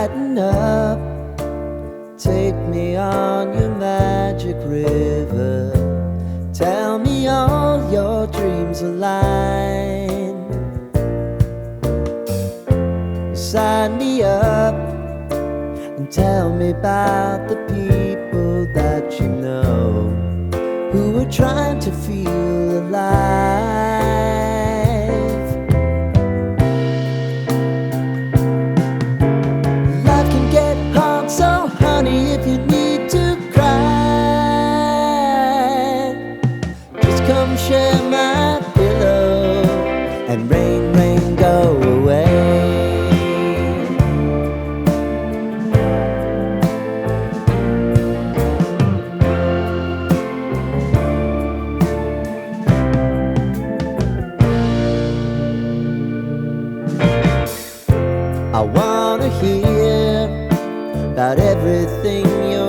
Lighten up, take me on your magic river. Tell me all your dreams align. Sign me up and tell me about the people that you know who are trying to feel alive. Life can get hard, so honey, if you need to cry, just come share my pillow and rain, rain, go away. I wanna hear about everything you're